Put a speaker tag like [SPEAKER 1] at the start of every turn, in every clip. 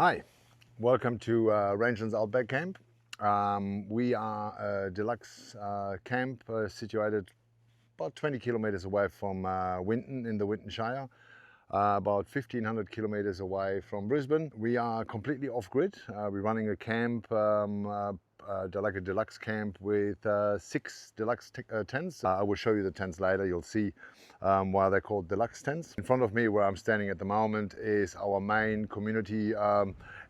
[SPEAKER 1] Hi, welcome to Rangelands Outback Camp. We are a deluxe camp situated about 20 kilometers away from Winton in the Winton Shire, about 1,500 kilometers away from Brisbane. We are completely off-grid. We're running a camp, like a deluxe camp with 6 deluxe tents. I will show you the tents later. You'll see why they're called deluxe tents. In front of me, where I'm standing at the moment, is our main community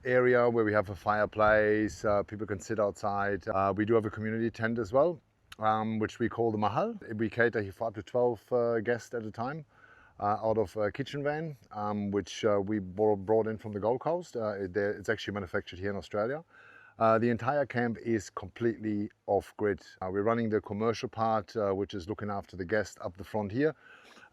[SPEAKER 1] area where we have a fireplace. People can sit outside. We do have a community tent as well, which we call the Mahal. We cater for up to 12 guests at a time. Out of a kitchen van, which we brought in from the Gold Coast. It's actually manufactured here in Australia. The entire camp is completely off-grid. We're running the commercial part, which is looking after the guests up the front here.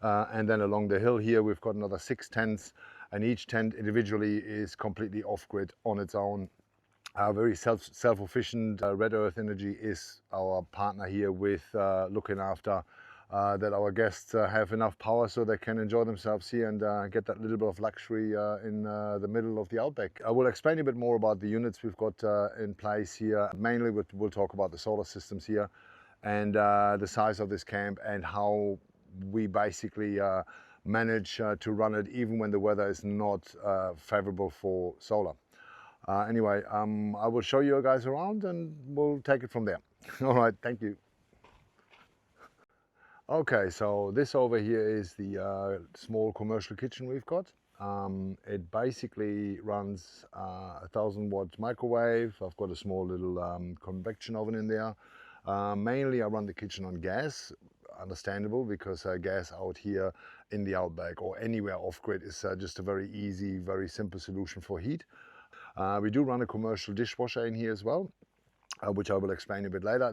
[SPEAKER 1] And then along the hill here, we've got another 6 tents, and each tent individually is completely off-grid on its own. Very self-efficient. RedEarth Energy is our partner here with looking after that our guests have enough power so they can enjoy themselves here and get that little bit of luxury in the middle of the outback. I will explain a bit more about the units we've got in place here. Mainly we'll talk about the solar systems here and the size of this camp and how we basically manage to run it even when the weather is not favorable for solar. Anyway, I will show you guys around and we'll take it from there. All right, thank you. Okay, so this over here is the small commercial kitchen we've got. It basically runs a 1,000-watt microwave. I've got a small little convection oven in there. Mainly I run the kitchen on gas, understandable, because gas out here in the outback or anywhere off-grid is just a very easy, very simple solution for heat. We do run a commercial dishwasher in here as well, which I will explain a bit later.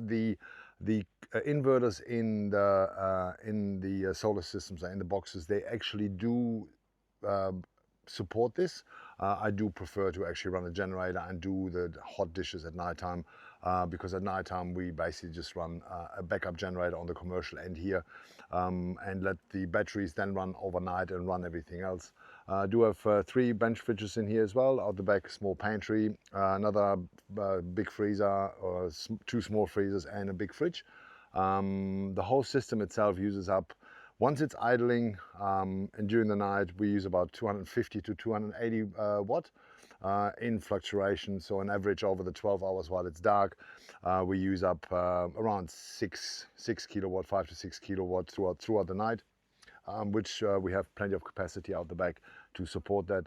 [SPEAKER 1] The inverters in the solar systems, in the boxes, they actually do support this. I do prefer to actually run a generator and do the hot dishes at night time, because at night time we basically just run a backup generator on the commercial end here and let the batteries then run overnight and run everything else. I do have 3 bench fridges in here as well. Out the back, small pantry, another big freezer, or 2 small freezers and a big fridge. The whole system itself uses up, once it's idling and during the night, we use about 250 to 280 watt in fluctuation. So on average over the 12 hours while it's dark, we use up around 6 kilowatt, 5 to 6 kilowatt throughout the night. Which we have plenty of capacity out the back to support that.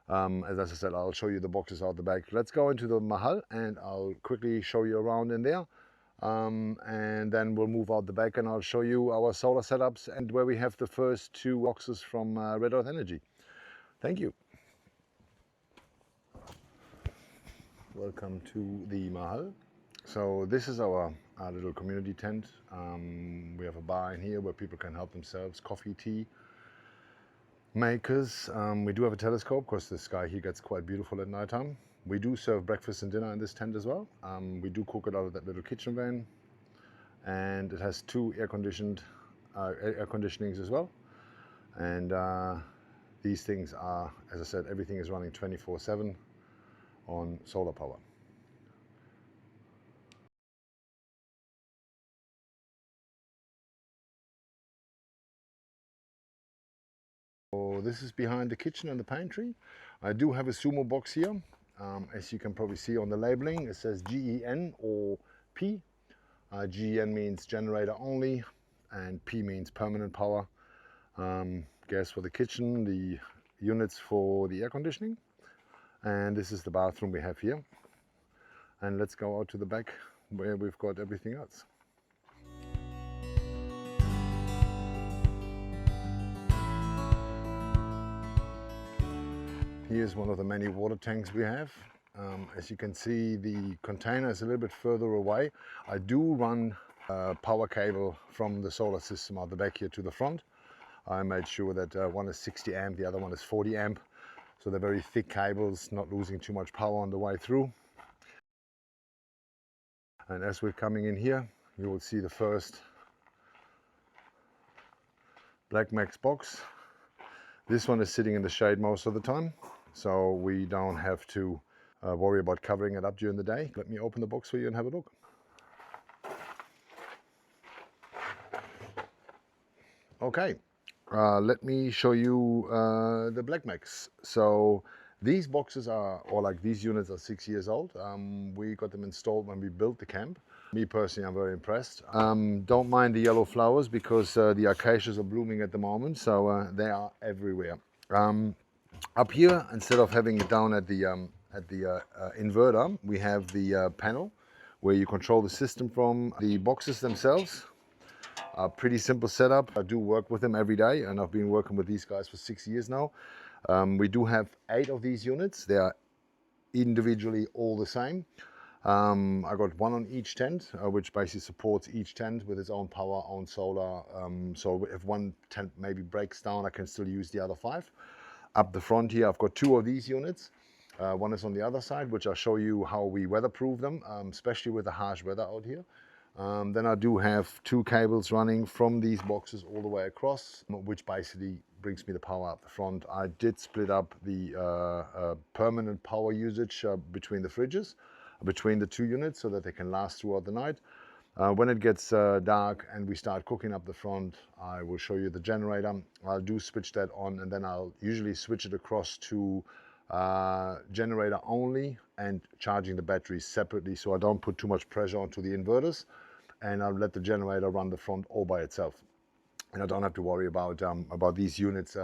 [SPEAKER 1] As I said, I'll show you the boxes out the back. Let's go into the Mahal and I'll quickly show you around in there. And then we'll move out the back and I'll show you our solar setups and where we have the first 2 boxes from RedEarth Energy. Thank you. Welcome to the Mahal. So this is our little community tent. We have a bar in here where people can help themselves, coffee, tea makers. We do have a telescope because the sky here gets quite beautiful at night time. We do serve breakfast and dinner in this tent as well. We do cook it out of that little kitchen van, and it has 2 air conditionings as well. And these things are, as I said, everything is running 24/7 on solar power. So this is behind the kitchen and the pantry. I do have a sumo box here. As you can probably see on the labeling, it says GEN or P. GEN means generator only, and P means permanent power. Gas for the kitchen, the units for the air conditioning. And this is the bathroom we have here. And let's go out to the back where we've got everything else. Here's one of the many water tanks we have. As you can see, the container is a little bit further away. I do run a power cable from the solar system out the back here to the front. I made sure that one is 60 amp, the other one is 40 amp. So they're very thick cables, not losing too much power on the way through. And as we're coming in here, you will see the first BlackMax box. This one is sitting in the shade most of the time. so we don't have to worry about covering it up during the day. Let me open the box for you and have a look. Okay, let me show you the BlackMax. So these boxes are, or like these units are 6 years old. We got them installed when we built the camp. Me personally, I'm very impressed. Don't mind the yellow flowers because the acacias are blooming at the moment, so they are everywhere. Up here, instead of having it down at the inverter, we have the panel where you control the system from the boxes themselves. A pretty simple setup. I do work with them every day, and I've been working with these guys for 6 years now. We do have 8 of these units. They are individually all the same. I got one on each tent, which basically supports each tent with its own power, own solar. So if one tent maybe breaks down, I can still use the other 5. Up the front here, I've got 2 of these units. One is on the other side, which I'll show you how we weatherproof them, especially with the harsh weather out here. Then I do have 2 cables running from these boxes all the way across, which basically brings me the power up the front. I did split up the permanent power usage between the fridges, between the 2 units, so that they can last throughout the night. When it gets dark and we start cooking up the front, I will show you the generator. I'll do switch that on, and then I'll usually switch it across to generator only and charging the batteries separately, so I don't put too much pressure onto the inverters, and I'll let the generator run the front all by itself. And I don't have to worry about these units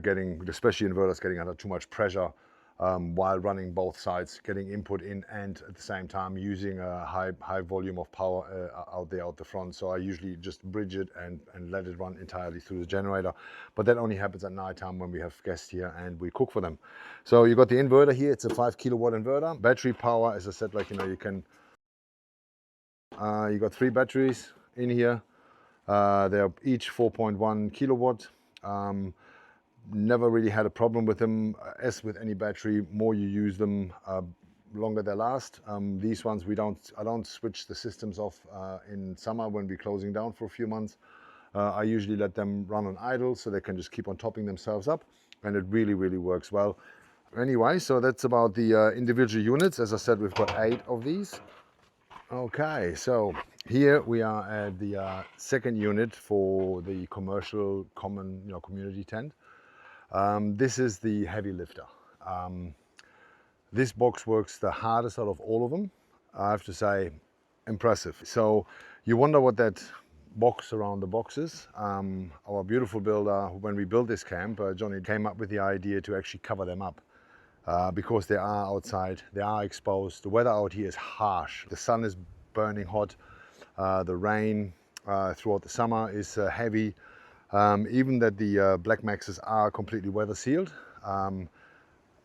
[SPEAKER 1] getting, especially inverters, getting under too much pressure while running both sides, getting input in and at the same time using a high volume of power out the front. So I usually just bridge it and let it run entirely through the generator. But that only happens at night time when we have guests here and we cook for them. So you got the inverter here. It's a 5 kilowatt inverter. Battery power, as I said, like, you know, you can, you got 3 batteries in here. They're each 4.1 kilowatt. Never really had a problem with them. As with any battery, more you use them, longer they last. These ones I don't switch the systems off in summer when we're closing down for a few months. I usually let them run on idle so they can just keep on topping themselves up, and it really works well. Anyway, so that's about the individual units. As I said, we've got 8 of these. Okay, so here we are at the second unit for the commercial common, community tent. This is the heavy lifter. This box works the hardest out of all of them. I have to say, impressive. So you wonder what that box around the box is. Our beautiful builder, when we built this camp, Johnny came up with the idea to actually cover them up. Because they are outside, they are exposed. The weather out here is harsh. The sun is burning hot. The rain throughout the summer is heavy. Even that the BlackMaxes are completely weather sealed,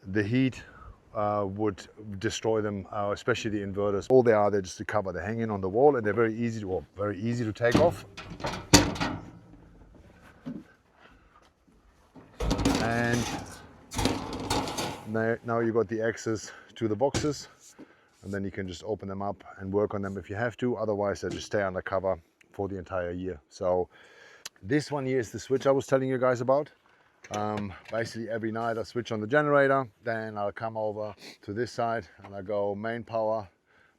[SPEAKER 1] the heat would destroy them, especially the inverters. All they are, they're just a cover. They hang in on the wall, and they're very easy to take off. And now you got the access to the boxes, and then you can just open them up and work on them if you have to. Otherwise, they just stay under cover for the entire year. So this one here is the switch I was telling you guys about. Basically every night I switch on the generator, then I'll come over to this side and I go main power.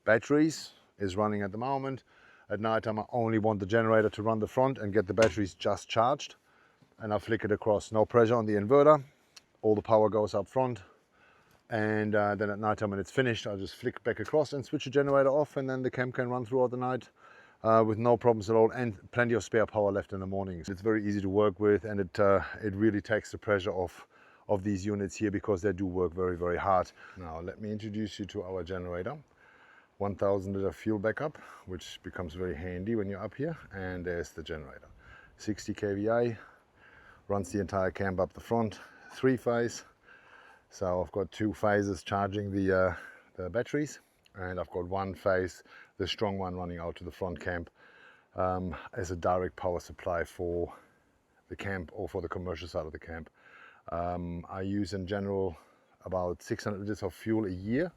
[SPEAKER 1] Batteries is running at the moment. At night time I only want the generator to run the front and get the batteries just charged, and I flick it across. No pressure on the inverter. All the power goes up front. And then at night time when it's finished, I'll just flick back across and switch the generator off, and then the camp can run throughout the night with no problems at all, and plenty of spare power left in the mornings. It's very easy to work with, and it really takes the pressure off these units here, because they do work very hard. Now let me introduce you to our generator. 1000 liter fuel backup, which becomes very handy when you're up here. And there's the generator. 60 kVA, runs the entire camp up the front, 3-phase. So I've got 2 phases charging the batteries, and I've got 1 phase, the strong one, running out to the front camp as a direct power supply for the camp or for the commercial side of the camp. I use in general about 600 liters of fuel a year,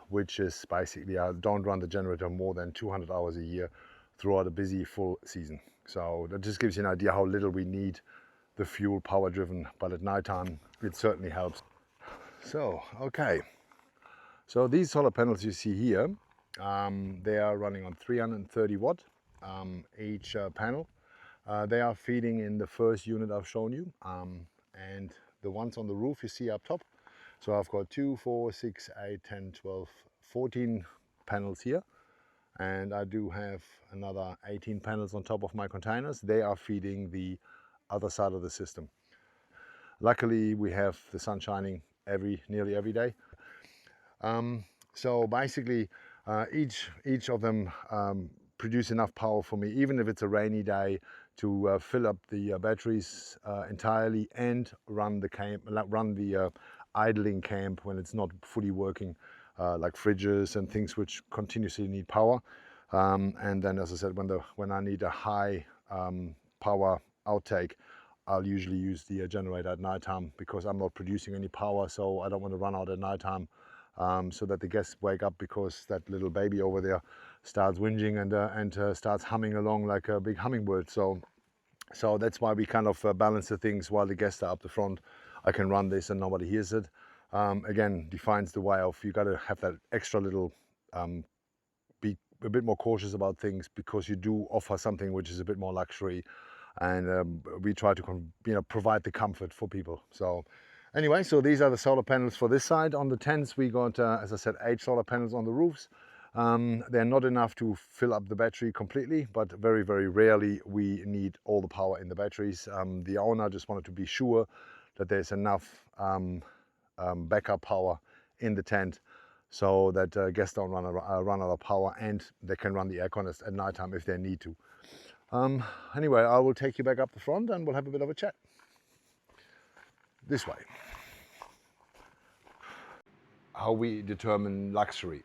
[SPEAKER 1] which is basically, I don't run the generator more than 200 hours a year throughout a busy full season. So that just gives you an idea how little we need the fuel power driven, but at night time it certainly helps. So, okay. So these solar panels you see here, they are running on 330 watt each panel. They are feeding in the first unit I've shown you, and the ones on the roof you see up top. So I've got 2, 4, 6, 8, 10, 12, 14 panels here, and I do have another 18 panels on top of my containers. They are feeding the other side of the system. Luckily we have the sun shining nearly every day. So basically each of them produce enough power for me, even if it's a rainy day, to fill up the batteries entirely and run the camp, run the idling camp when it's not fully working, like fridges and things which continuously need power. And then, as I said, when I need a high power outtake, I'll usually use the generator at night time, because I'm not producing any power, so I don't want to run out at night time. So that the guests wake up because that little baby over there starts whinging and starts humming along like a big hummingbird. So that's why we kind of balance the things. While the guests are up the front, I can run this and nobody hears it. Again, defines the way of, you got to have that extra little, be a bit more cautious about things, because you do offer something which is a bit more luxury, and we try to provide the comfort for people. So anyway, so these are the solar panels for this side. On the tents we got, as I said, 8 solar panels on the roofs. They're not enough to fill up the battery completely, but very, very rarely we need all the power in the batteries. The owner just wanted to be sure that there's enough backup power in the tent, so that guests don't run out of power, and they can run the aircon at night time if they need to. Anyway, I will take you back up the front and we'll have a bit of a chat. This way. How we determine luxury.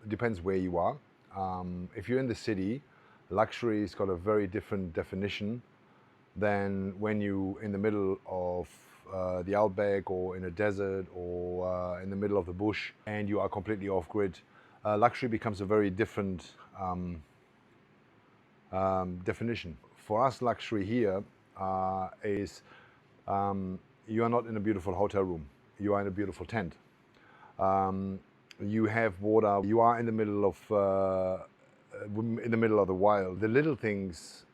[SPEAKER 1] It depends where you are. If you're in the city, luxury's got a very different definition than when you're in the middle of the outback, or in a desert, or in the middle of the bush, and you are completely off-grid. Luxury becomes a very different definition. For us, luxury here is you are not in a beautiful hotel room. You are in a beautiful tent. You have water. You are in the middle of the wild. The little things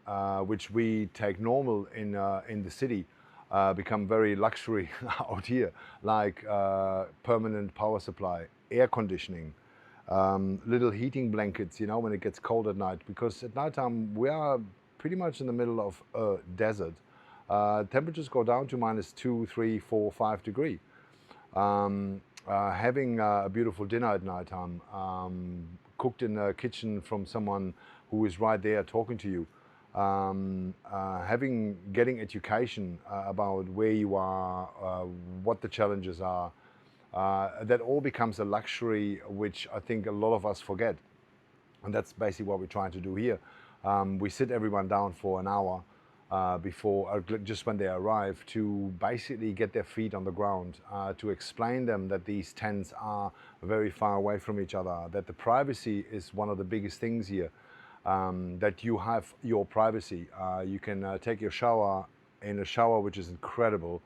[SPEAKER 1] which we take normal in the city become very luxury out here, like permanent power supply, air conditioning, little heating blankets, when it gets cold at night, because at night time we are pretty much in the middle of a desert. Temperatures go down to -2, 3, 4, 5 degrees. Having a beautiful dinner at night time, cooked in a kitchen from someone who is right there talking to you, getting education about where you are, what the challenges are, that all becomes a luxury which I think a lot of us forget. And that's basically what we're trying to do here. We sit everyone down for an hour before, just when they arrive, to basically get their feet on the ground, to explain them that these tents are very far away from each other, that the privacy is one of the biggest things here, that you have your privacy. You can take your shower in a shower which is incredible,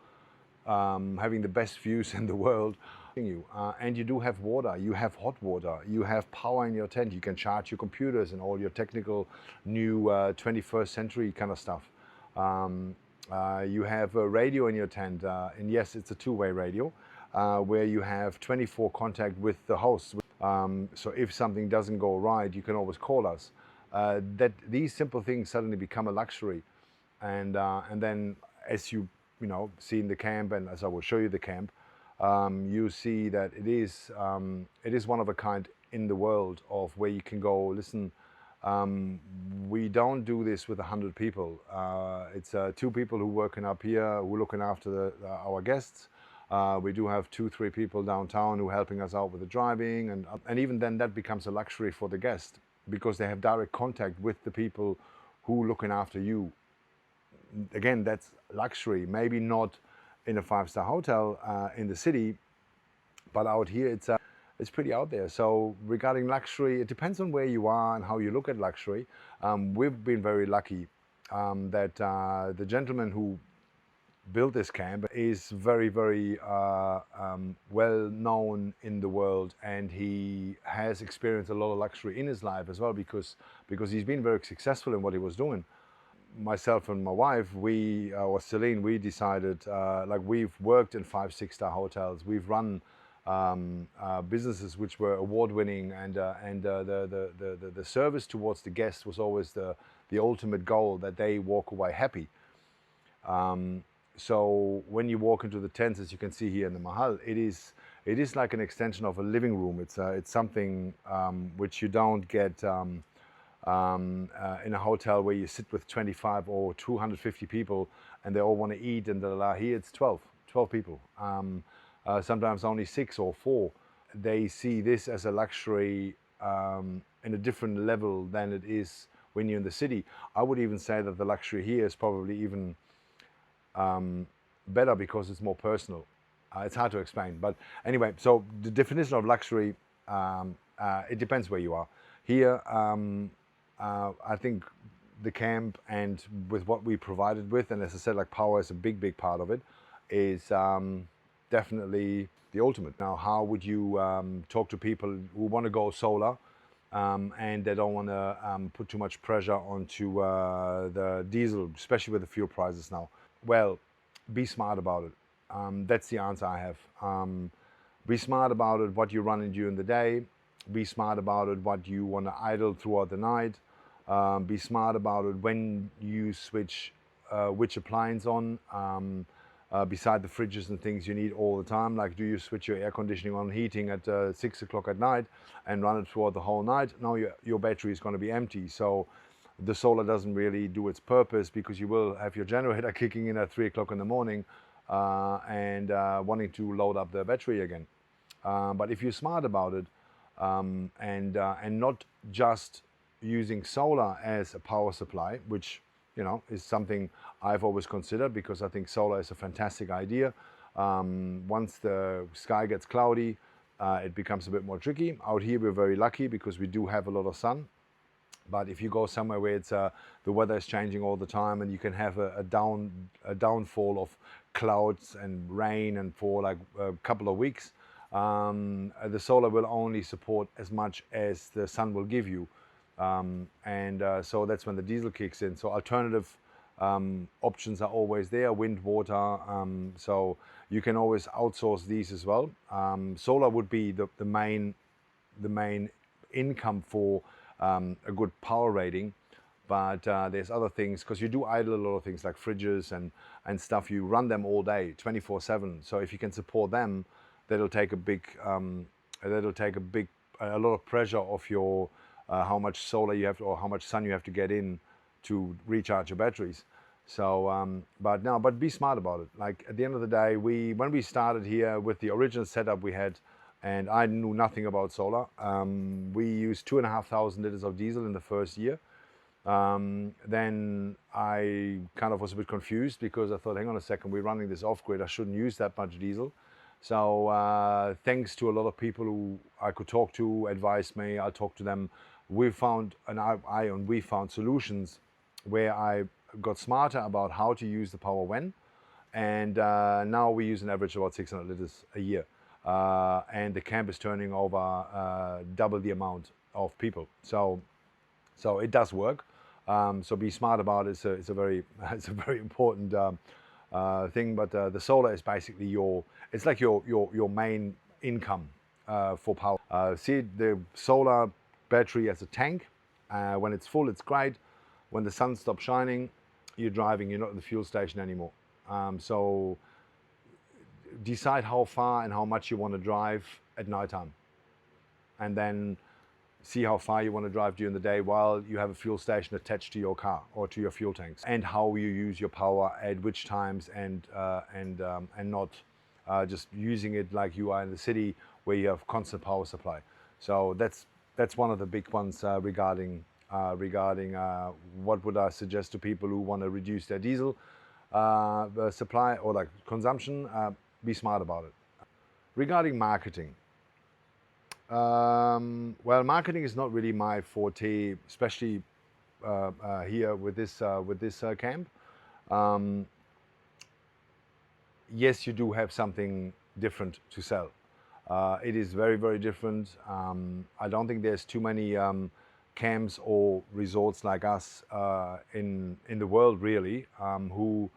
[SPEAKER 1] having the best views in the world. And you do have water, you have hot water, you have power in your tent, you can charge your computers and all your technical new 21st century kind of stuff. You have a radio in your tent, and yes, it's a two-way radio, where you have 24 contact with the host. So if something doesn't go right, you can always call us. That these simple things suddenly become a luxury. And then as you see in the camp, and as I will show you the camp, you see that it is one of a kind in the world, of where you can go, listen, we don't do this with 100 people. It's 2 people who working up here, who are looking after our guests. We do have 2, 3 people downtown who are helping us out with the driving, and even then that becomes a luxury for the guest, because they have direct contact with the people who are looking after you. Again, that's luxury. Maybe not in a 5-star hotel in the city, but out here it's pretty out there. So regarding luxury, it depends on where you are and how you look at luxury. We've been very lucky that the gentleman who built this camp is very, very well known in the world, and he has experienced a lot of luxury in his life as well, because he's been very successful in what he was doing. Myself and my wife, or Celine, we decided, like, we've worked in 5-6 star hotels, we've run businesses which were award-winning, and the service towards the guests was always the ultimate goal, that they walk away happy. So when you walk into the tents, as you can see here in the Mahal, it is like an extension of a living room. It's something which you don't get in a hotel where you sit with 25 or 250 people and they all want to eat, and here it's 12 people. Sometimes only 6 or 4. They see this as a luxury in a different level than it is when you're in the city. I would even say that the luxury here is probably even better, because it's more personal. It's hard to explain, but anyway, so the definition of luxury, it depends where you are. Here, I think the camp, and with what we provided with, and as I said, like, power is a big part of it, is definitely the ultimate. Now, how would you talk to people who want to go solar, and they don't want to put too much pressure onto the diesel, especially with the fuel prices now? Well, be smart about it. That's the answer I have. Be smart about it, what you're running during the day. Be smart about it, what you want to idle throughout the night. Be smart about it when you switch which appliance on. Beside the fridges and things you need all the time, like, do you switch your air conditioning on, heating at 6 o'clock at night and run it throughout the whole night? No, your battery is going to be empty. So the solar doesn't really do its purpose, because you will have your generator kicking in at 3 o'clock in the morning and wanting to load up the battery again. But if you're smart about it, and not just using solar as a power supply, which, you know, is something I've always considered, because I think solar is a fantastic idea. Once the sky gets cloudy, it becomes a bit more tricky. Out here we're very lucky, because we do have a lot of sun. But if you go somewhere where it's the weather is changing all the time, and you can have a downfall of clouds and rain, and for like a couple of weeks, the solar will only support as much as the sun will give you, so that's when the diesel kicks in. So alternative options are always there: wind, water. So you can always outsource these as well. Solar would be the main income for a good power rating, but there's other things, because you do idle a lot of things like fridges and stuff. You run them all day, 24/7. So if you can support them, that'll take a lot of pressure off your how much solar you have to, or how much sun you have to get in to recharge your batteries. So but be smart about it. Like, at the end of the day, when we started here with the original setup we had, and I knew nothing about solar, we used 2,500 liters of diesel in the first year. Then I kind of was a bit confused, because I thought, hang on a second, we're running this off-grid, I shouldn't use that much diesel. So thanks to a lot of people who I could talk to, advised me, I talked to them. We found solutions where I got smarter about how to use the power when, and now we use an average of about 600 liters a year. And the camp is turning over double the amount of people. So it does work. So be smart about it. It's a very important thing. But the solar is basically your main income for power. See the solar battery as a tank. When it's full, it's great. When the sun stops shining, you're driving. You're not at the fuel station anymore. So decide how far and how much you want to drive at night time, and then see how far you want to drive during the day while you have a fuel station attached to your car or to your fuel tanks, and how you use your power at which times, and not just using it like you are in the city where you have constant power supply. So that's one of the big ones regarding what would I suggest to people who want to reduce their diesel supply or like consumption. Be smart about it. Regarding marketing, well, marketing is not really my forte, especially here with this camp. yes, you do have something different to sell. It is very, very different. I don't think there's too many camps or resorts like us in the world, really, who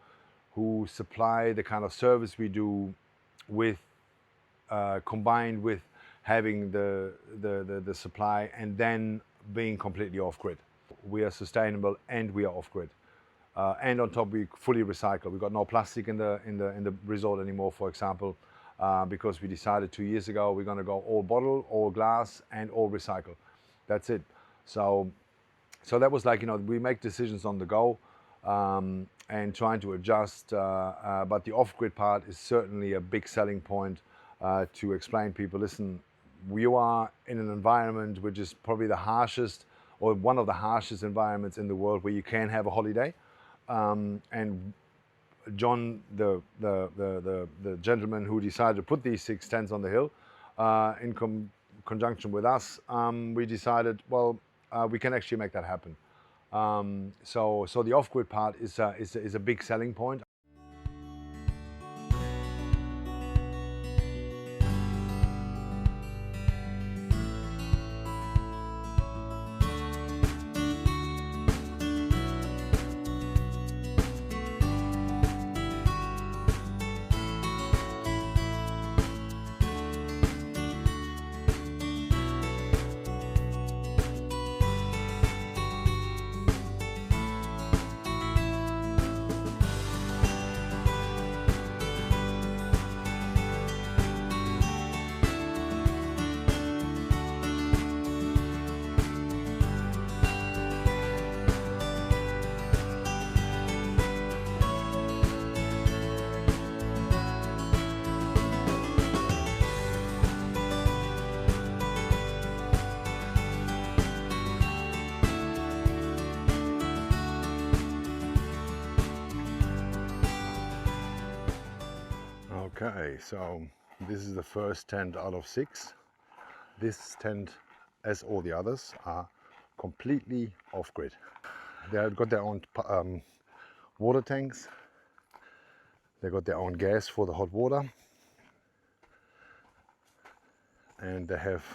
[SPEAKER 1] supply the kind of service we do, with combined with having the supply and then being completely off grid. We are sustainable and we are off grid. And on top, we fully recycle. We've got no plastic in the resort anymore, for example, because we decided 2 years ago we're going to go all bottle, all glass, and all recycle. That's it. So that was like, we make decisions on the go, and trying to adjust. But the off-grid part is certainly a big selling point to explain people. Listen, we are in an environment which is probably the harshest, or one of the harshest environments in the world where you can have a holiday. And John, the gentleman who decided to put these 6 tents on the hill, in conjunction with us, we decided, well, we can actually make that happen. So the off-grid part is a big selling point. Okay, so this is the first tent out of 6. This tent, as all the others, are completely off-grid. They've got their own water tanks. They've got their own gas for the hot water. And they have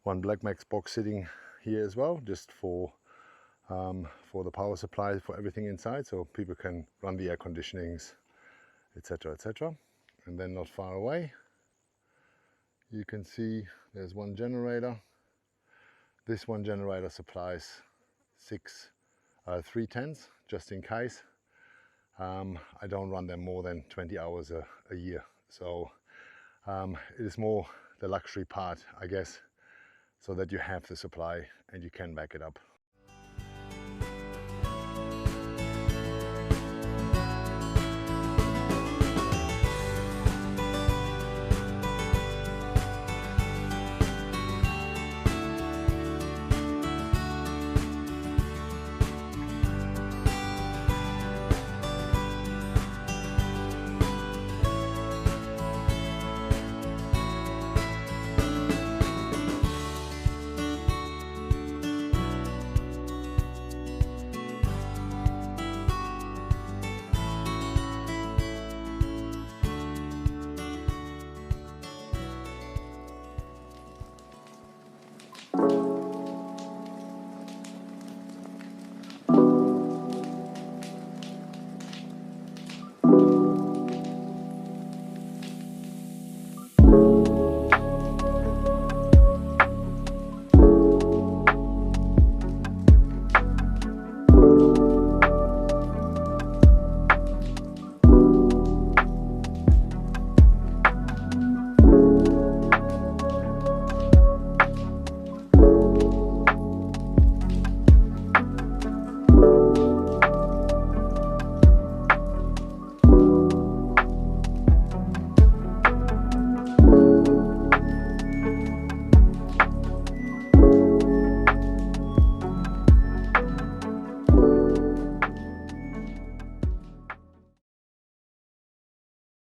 [SPEAKER 1] one BlackMax box sitting here as well, just for the power supply for everything inside, so people can run the air conditionings, etc., etc. And then not far away, you can see there's one generator. This one generator supplies 3 tents, just in case. I don't run them more than 20 hours a year, so it is more the luxury part, I guess, so that you have the supply and you can back it up.